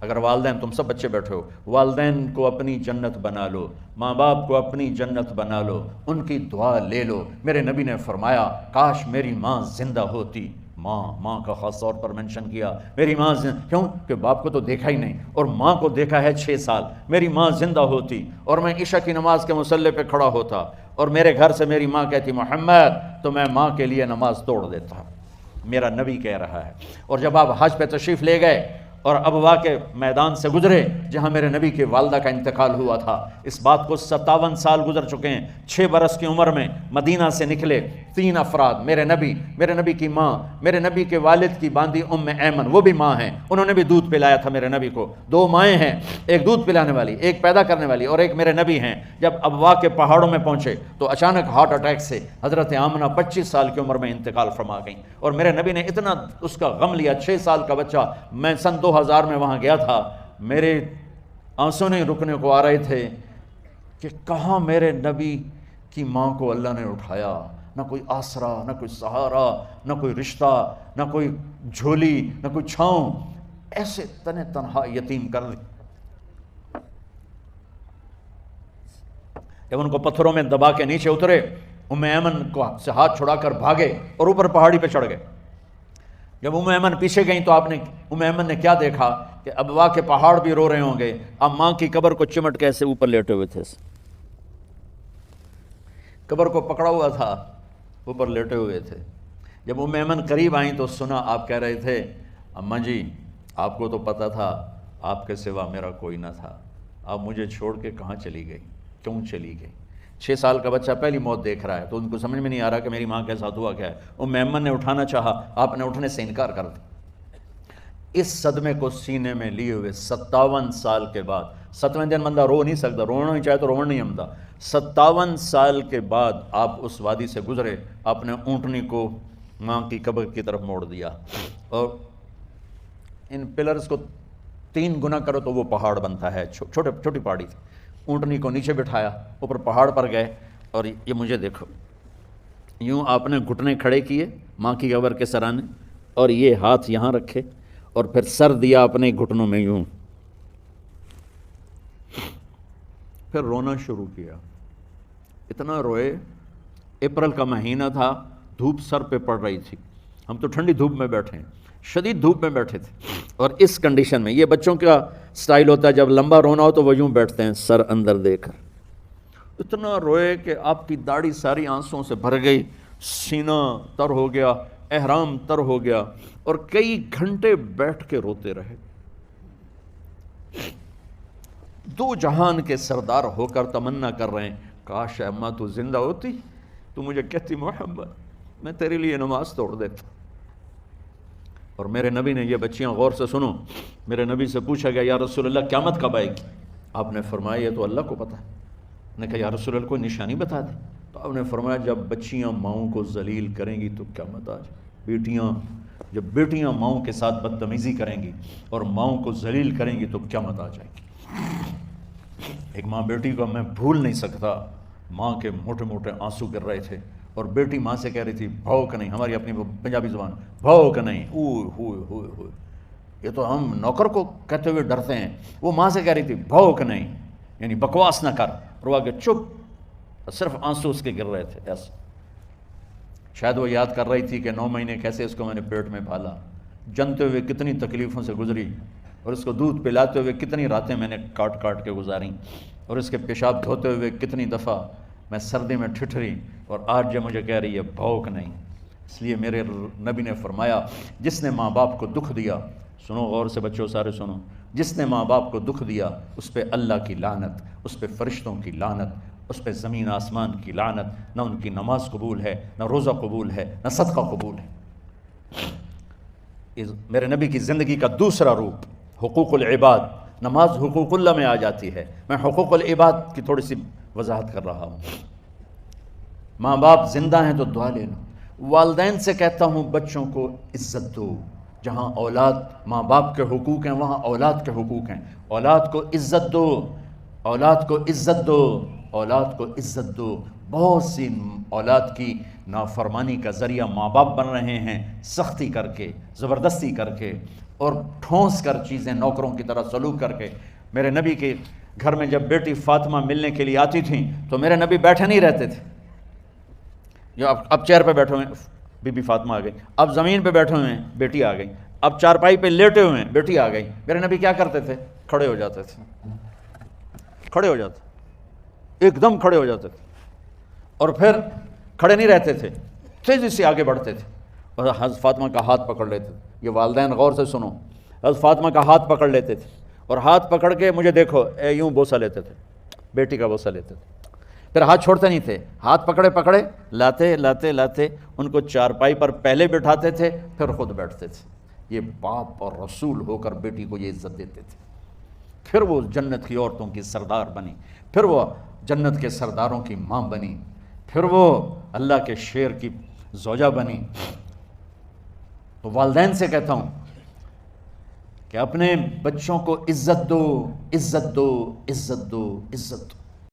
اگر والدین، تم سب بچے بیٹھے ہو، والدین کو اپنی جنت بنا لو، ماں باپ کو اپنی جنت بنا لو، ان کی دعا لے لو۔ میرے نبی نے فرمایا کاش میری ماں زندہ ہوتی۔ ماں کا خاص طور پر منشن کیا، میری ماں کیوں کہ باپ کو تو دیکھا ہی نہیں، اور ماں کو دیکھا ہے 6 سال۔ میری ماں زندہ ہوتی اور میں عشاء کی نماز کے مصلی پہ کھڑا ہوتا اور میرے گھر سے میری ماں کہتی محمد، تو میں ماں کے لیے نماز توڑ دیتا۔ میرا نبی کہہ رہا ہے۔ اور جب آپ حج پہ تشریف لے گئے اور ابوا کے میدان سے گزرے جہاں میرے نبی کی والدہ کا انتقال ہوا تھا، اس بات کو 57 سال گزر چکے ہیں۔ 6 برس کی عمر میں مدینہ سے نکلے 3 افراد، میرے نبی کی ماں، میرے نبی کے والد کی باندی ایمن، وہ بھی ماں ہیں، انہوں نے بھی دودھ پلایا تھا میرے نبی کو۔ 2 مائیں ہیں، ایک دودھ پلانے والی، ایک پیدا کرنے والی، اور ایک میرے نبی ہیں۔ جب ابوا کے پہاڑوں میں پہنچے تو اچانک ہارٹ اٹیک سے حضرت آمنہ 25 سال کی عمر میں انتقال فرما گئیں، اور میرے نبی نے اتنا اس کا غم لیا۔ 6 سال کا بچہ، میں سن 2000 میں وہاں گیا تھا، میرے آنسوں نہیں رکنے کو آ رہے تھے کہ کہاں میرے نبی کی ماں کو اللہ نے اٹھایا، نہ کوئی آسرا، نہ کوئی سہارا، نہ کوئی رشتہ، نہ کوئی جھولی، نہ کوئی چھاؤں، ایسے تنہا یتیم کر دی۔ جب ان کو پتھروں میں دبا کے نیچے اترے، ایمن کو سے ہاتھ چھڑا کر بھاگے اور اوپر پہاڑی پہ چڑھ گئے۔ جب ایمن پیچھے گئیں تو ایمن نے کیا دیکھا کہ ابوا کے پہاڑ بھی رو رہے ہوں گے، اب ماں کی قبر کو چمٹ کے ایسے اوپر لیٹے ہوئے تھے، قبر کو پکڑا ہوا تھا، اوپر لیٹے ہوئے تھے۔ جب ایمن قریب آئیں تو سنا آپ کہہ رہے تھے اماں جی، آپ کو تو پتہ تھا آپ کے سوا میرا کوئی نہ تھا، آپ مجھے چھوڑ کے کہاں چلی گئی، کیوں چلی گئی؟ 6 سال کا بچہ پہلی موت دیکھ رہا ہے تو ان کو سمجھ میں نہیں آ رہا کہ میری ماں کے ساتھ ہوا کیا ہے۔ ایمن نے اٹھانا چاہا، آپ نے اٹھنے سے انکار کر دیا۔ اس صدمے کو سینے میں لیے ہوئے 57 سال کے بعد، 7ویں دن بندہ رو نہیں سکتا، رونا ہی چاہے تو رونا نہیں آمدا، 57 سال کے بعد آپ اس وادی سے گزرے، آپ نے اونٹنی کو ماں کی قبر کی طرف موڑ دیا، اور ان پلرز کو 3 گنا کرو تو وہ پہاڑ بنتا ہے، چھوٹی پہاڑی تھی۔ اونٹنی کو نیچے بٹھایا، اوپر پہاڑ پر گئے، اور یہ مجھے دیکھو، یوں آپ نے گھٹنے کھڑے کیے ماں کی قبر کے سرانے، اور یہ ہاتھ یہاں رکھے، اور پھر سر دیا اپنے گھٹنوں میں یوں، پھر رونا شروع کیا۔ اتنا روئے، اپریل کا مہینہ تھا، دھوپ سر پہ پڑ رہی تھی، ہم تو ٹھنڈی دھوپ میں بیٹھے ہیں، شدید دھوپ میں بیٹھے تھے، اور اس کنڈیشن میں یہ بچوں کا سٹائل ہوتا ہے، جب لمبا رونا ہو تو وہ یوں بیٹھتے ہیں سر اندر دے کر۔ اتنا روئے کہ آپ کی داڑھی ساری آنسوں سے بھر گئی، سینہ تر ہو گیا، احرام تر ہو گیا، اور کئی گھنٹے بیٹھ کے روتے رہے۔ 2 جہان کے سردار ہو کر تمنا کر رہے ہیں کاش اماں تو زندہ ہوتی، تو مجھے کہتی محمد میں تیرے لیے نماز توڑ دیتا۔ اور میرے نبی نے، یہ بچیاں غور سے سنو، میرے نبی سے پوچھا گیا یا رسول اللہ قیامت کب آئے گی؟ آپ نے فرمایا یہ تو اللہ کو پتہ ہے۔ نے کہا یا رسول اللہ کوئی نشانی بتا دیں؟ تو آپ نے فرمایا جب بچیاں ماؤں کو ذلیل کریں گی تو قیامت آ جائے۔ جب بیٹیاں ماؤں کے ساتھ بدتمیزی کریں گی اور ماؤں کو ذلیل کریں گی تو قیامت آ جائے گی۔ ایک ماں بیٹی کو میں بھول نہیں سکتا، ماں کے موٹے موٹے آنسو گر رہے تھے، اور بیٹی ماں سے کہہ رہی تھی بھوک نہیں، ہماری اپنی پنجابی زبان بھوک نہیں، اوئے ہوئے ہوئے ہوئے، یہ تو ہم نوکر کو کہتے ہوئے ڈرتے ہیں، وہ ماں سے کہہ رہی تھی بھوک نہیں، یعنی بکواس نہ کر، رو کے چپ، صرف آنسو اس کے گر رہے تھے ایسے۔ شاید وہ یاد کر رہی تھی کہ 9 مہینے کیسے اس کو میں نے پیٹ میں پالا، جنتے ہوئے کتنی تکلیفوں سے گزری، اور اس کو دودھ پلاتے ہوئے کتنی راتیں میں نے کاٹ کاٹ کے گزاری، اور اس کے پیشاب دھوتے ہوئے کتنی دفعہ میں سردی میں ٹھٹھری، اور آج جو مجھے کہہ رہی ہے بھوک نہیں۔ اس لیے میرے نبی نے فرمایا جس نے ماں باپ کو دکھ دیا، سنو غور سے بچوں سارے سنو، جس نے ماں باپ کو دکھ دیا اس پہ اللہ کی لعنت، اس پہ فرشتوں کی لعنت، اس پہ زمین آسمان کی لعنت، نہ ان کی نماز قبول ہے، نہ روزہ قبول ہے، نہ صدقہ قبول ہے۔ میرے نبی کی زندگی کا دوسرا روپ حقوق العباد، نماز حقوق اللہ میں آ جاتی ہے، میں حقوق العباد کی تھوڑی سی وضاحت کر رہا ہوں۔ ماں باپ زندہ ہیں تو دعا لے لو۔ والدین سے کہتا ہوں بچوں کو عزت دو، جہاں اولاد ماں باپ کے حقوق ہیں وہاں اولاد کے حقوق ہیں، اولاد کو عزت دو، اولاد کو عزت دو، اولاد کو عزت دو۔ بہت سی اولاد کی نافرمانی کا ذریعہ ماں باپ بن رہے ہیں، سختی کر کے، زبردستی کر کے، اور ٹھونس کر چیزیں نوکروں کی طرح سلوک کر کے. میرے نبی کے گھر میں جب بیٹی فاطمہ ملنے کے لیے آتی تھیں تو میرے نبی بیٹھے نہیں رہتے تھے. اب چیئر پہ بیٹھے ہوئے ہیں بی بی فاطمہ آ گئی, اب زمین پہ بیٹھے ہوئے ہیں بیٹی آ گئی, اب چارپائی پہ لیٹے ہوئے ہیں بیٹی آ گئی. میرے نبی کیا کرتے تھے؟ کھڑے ہو جاتے تھے, کھڑے ہو جاتے, ایک دم کھڑے ہو جاتے تھے, اور پھر کھڑے نہیں رہتے تھے, تیزی سے آگے بڑھتے تھے اور حضرت فاطمہ کا ہاتھ پکڑ لیتے تھے. یہ والدین غور سے سنو, حضرت فاطمہ کا ہاتھ پکڑ لیتے تھے اور ہاتھ پکڑ کے مجھے دیکھو یوں بوسہ لیتے تھے, بیٹی کا بوسہ لیتے تھے. پھر ہاتھ چھوڑتے نہیں تھے, ہاتھ پکڑے لاتے لاتے لاتے ان کو چارپائی پر پہلے بٹھاتے تھے, پھر خود بیٹھتے تھے. یہ باپ اور رسول ہو کر بیٹی کو یہ عزت دیتے تھے. پھر وہ جنت کی عورتوں کی سردار بنی, پھر وہ جنت کے سرداروں کی ماں بنی, پھر وہ اللہ کے شیر کی زوجہ بنی. تو والدین سے کہتا ہوں کہ اپنے بچوں کو عزت دو, عزت دو, عزت دو, عزت دو.